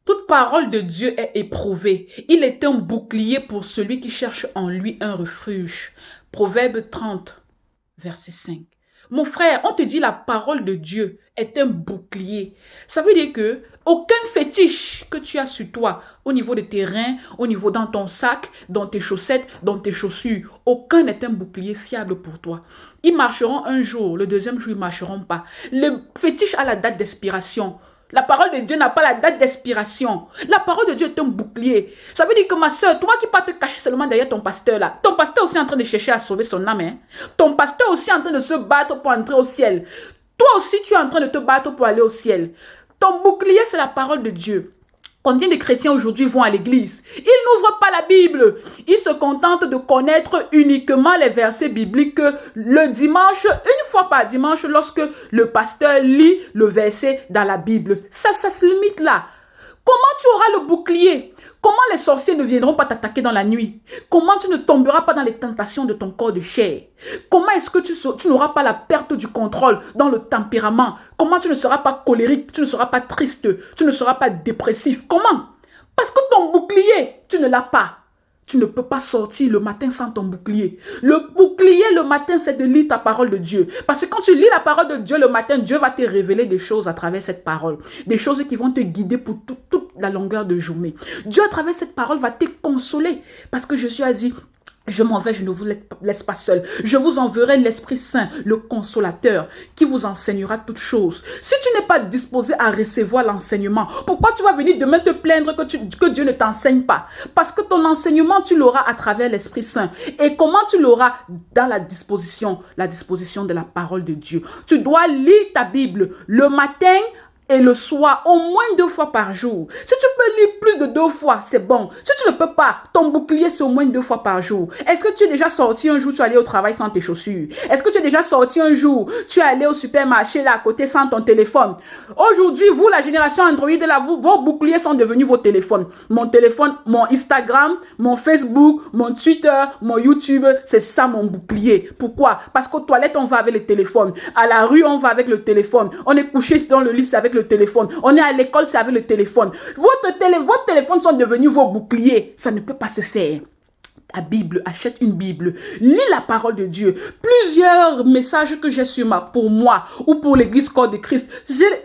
Toute parole de Dieu est éprouvée. Il est un bouclier pour celui qui cherche en lui un refuge. Proverbe 30, verset 5. Mon frère, on te dit la parole de Dieu est un bouclier. Ça veut dire que aucun fétiche que tu as sur toi, au niveau de tes reins, au niveau dans ton sac, dans tes chaussettes, dans tes chaussures, aucun n'est un bouclier fiable pour toi. Ils marcheront un jour, le deuxième jour, ils ne marcheront pas. Le fétiche a la date d'expiration. La parole de Dieu n'a pas la date d'expiration. La parole de Dieu est un bouclier. Ça veut dire que ma soeur, toi qui ne pas te cacher seulement derrière ton pasteur là, ton pasteur aussi est en train de chercher à sauver son âme. Hein? Ton pasteur aussi est en train de se battre pour entrer au ciel. Toi aussi tu es en train de te battre pour aller au ciel. Ton bouclier c'est la parole de Dieu. Combien de chrétiens aujourd'hui vont à l'église? Ils n'ouvrent pas la Bible. Ils se contentent de connaître uniquement les versets bibliques le dimanche, une fois par dimanche, lorsque le pasteur lit le verset dans la Bible. Ça se limite là. Comment tu auras le bouclier? Comment les sorciers ne viendront pas t'attaquer dans la nuit? Comment tu ne tomberas pas dans les tentations de ton corps de chair? Comment est-ce que tu n'auras pas la perte du contrôle dans le tempérament? Comment tu ne seras pas colérique? Tu ne seras pas triste? Tu ne seras pas dépressif? Comment? Parce que ton bouclier, tu ne l'as pas. Tu ne peux pas sortir le matin sans ton bouclier. Le bouclier le matin, c'est de lire ta parole de Dieu. Parce que quand tu lis la parole de Dieu le matin, Dieu va te révéler des choses à travers cette parole. Des choses qui vont te guider pour toute la longueur de journée. Dieu, à travers cette parole, va te consoler. Parce que Jésus a dit... Je m'en vais, je ne vous laisse pas seul. Je vous enverrai l'Esprit Saint, le consolateur, qui vous enseignera toutes choses. Si tu n'es pas disposé à recevoir l'enseignement, pourquoi tu vas venir demain te plaindre que Dieu ne t'enseigne pas? Parce que ton enseignement, tu l'auras à travers l'Esprit Saint. Et comment tu l'auras? Dans la disposition de la parole de Dieu. Tu dois lire ta Bible le matin et le soir, au moins 2 fois par jour. Si tu peux lire plus de 2 fois, c'est bon. Si tu ne peux pas, ton bouclier, c'est au moins 2 fois par jour. Est-ce que tu es déjà sorti un jour, tu es allé au travail sans tes chaussures? Est-ce que tu es déjà sorti un jour, tu es allé au supermarché là à côté sans ton téléphone? Aujourd'hui, vous, la génération Android, là, vos boucliers sont devenus vos téléphones. Mon téléphone, mon Instagram, mon Facebook, mon Twitter, mon YouTube, c'est ça mon bouclier. Pourquoi? Parce qu'aux toilettes, on va avec le téléphone. À la rue, on va avec le téléphone. On est couché dans le lit, c'est avec le téléphone. On est à l'école, c'est avec le téléphone. Vos téléphones sont devenus vos boucliers. Ça ne peut pas se faire. Ta Bible, achète une Bible, lis la parole de Dieu. Plusieurs messages que j'ai pour moi ou pour l'église corps de Christ,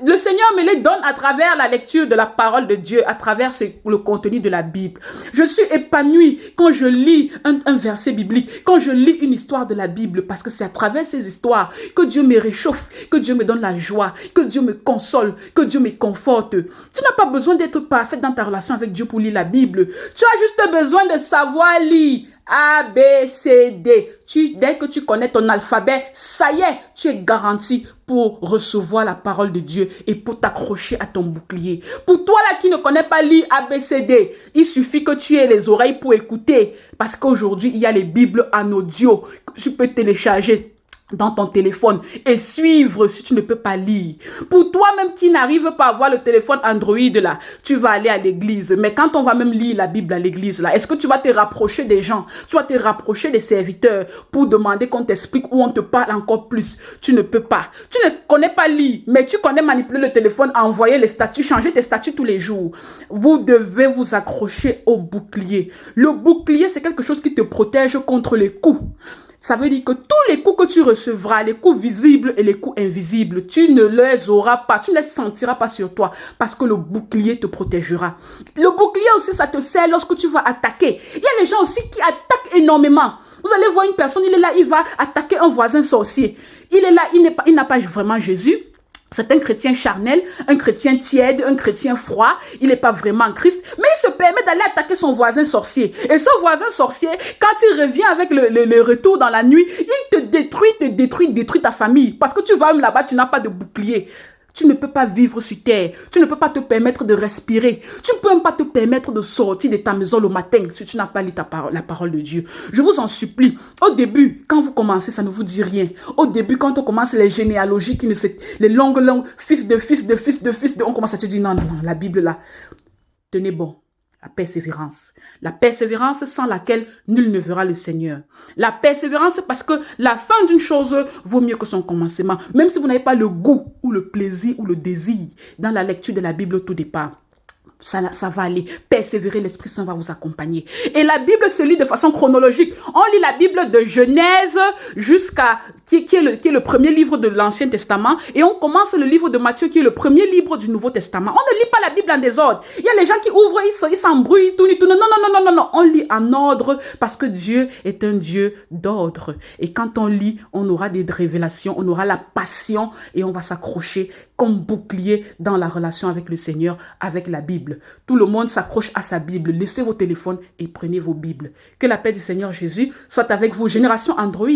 le Seigneur me les donne à travers la lecture de la parole de Dieu, à travers le contenu de la Bible. Je suis épanouie quand je lis un verset biblique, quand je lis une histoire de la Bible, parce que c'est à travers ces histoires que Dieu me réchauffe, que Dieu me donne la joie, que Dieu me console, que Dieu me conforte. Tu n'as pas besoin d'être parfaite dans ta relation avec Dieu pour lire la Bible. Tu as juste besoin de savoir lire. A, B, C, D. Dès que tu connais ton alphabet, ça y est, tu es garanti pour recevoir la parole de Dieu et pour t'accrocher à ton bouclier. Pour toi là qui ne connais pas lire A, B, C, D, il suffit que tu aies les oreilles pour écouter. Parce qu'aujourd'hui, il y a les Bibles en audio que tu peux télécharger dans ton téléphone et suivre si tu ne peux pas lire. Pour toi-même qui n'arrive pas à voir le téléphone Android là, tu vas aller à l'église. Mais quand on va même lire la Bible à l'église là, est-ce que tu vas te rapprocher des gens? Tu vas te rapprocher des serviteurs pour demander qu'on t'explique ou on te parle encore plus? Tu ne peux pas. Tu ne connais pas lire, mais tu connais manipuler le téléphone, envoyer les statuts, changer tes statuts tous les jours. Vous devez vous accrocher au bouclier. Le bouclier, c'est quelque chose qui te protège contre les coups. Ça veut dire que tous les coups que tu recevras, les coups visibles et les coups invisibles, tu ne les auras pas, tu ne les sentiras pas sur toi parce que le bouclier te protégera. Le bouclier aussi, ça te sert lorsque tu vas attaquer. Il y a des gens aussi qui attaquent énormément. Vous allez voir une personne, il est là, il va attaquer un voisin sorcier. Il est là, il n'a pas vraiment Jésus. C'est un chrétien charnel, un chrétien tiède, un chrétien froid. Il n'est pas vraiment en Christ. Mais il se permet d'aller attaquer son voisin sorcier. Et ce voisin sorcier, quand il revient avec le retour dans la nuit, il te détruit ta famille. Parce que tu vas même là-bas, tu n'as pas de bouclier. Tu ne peux pas vivre sur terre. Tu ne peux pas te permettre de respirer. Tu ne peux même pas te permettre de sortir de ta maison le matin si tu n'as pas lu la parole de Dieu. Je vous en supplie. Au début, quand vous commencez, ça ne vous dit rien. Au début, quand on commence les généalogies, les longues, fils de, on commence à te dire non, la Bible là, tenez bon. La persévérance. La persévérance sans laquelle nul ne verra le Seigneur. La persévérance parce que la fin d'une chose vaut mieux que son commencement. Même si vous n'avez pas le goût ou le plaisir ou le désir dans la lecture de la Bible au tout départ. ça va aller. Persévérer, l'Esprit Saint va vous accompagner. Et la Bible se lit de façon chronologique. On lit la Bible de Genèse jusqu'à, qui est le premier livre de l'Ancien Testament. Et on commence le livre de Matthieu, qui est le premier livre du Nouveau Testament. On ne lit pas la Bible en désordre. Il y a les gens qui ouvrent, ils s'embrouillent, ils tournent. Non, non, non, non, non, non. On lit en ordre parce que Dieu est un Dieu d'ordre. Et quand on lit, on aura des révélations, on aura la passion et on va s'accrocher comme bouclier dans la relation avec le Seigneur, avec la Bible. Tout le monde s'accroche à sa Bible. Laissez vos téléphones et prenez vos Bibles. Que la paix du Seigneur Jésus soit avec vous. Génération Android,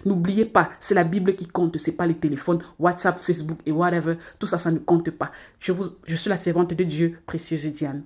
n'oubliez pas, c'est la Bible qui compte. Ce n'est pas les téléphones, WhatsApp, Facebook et whatever. Tout ça, ça ne compte pas. Je suis la servante de Dieu, précieuse Diane.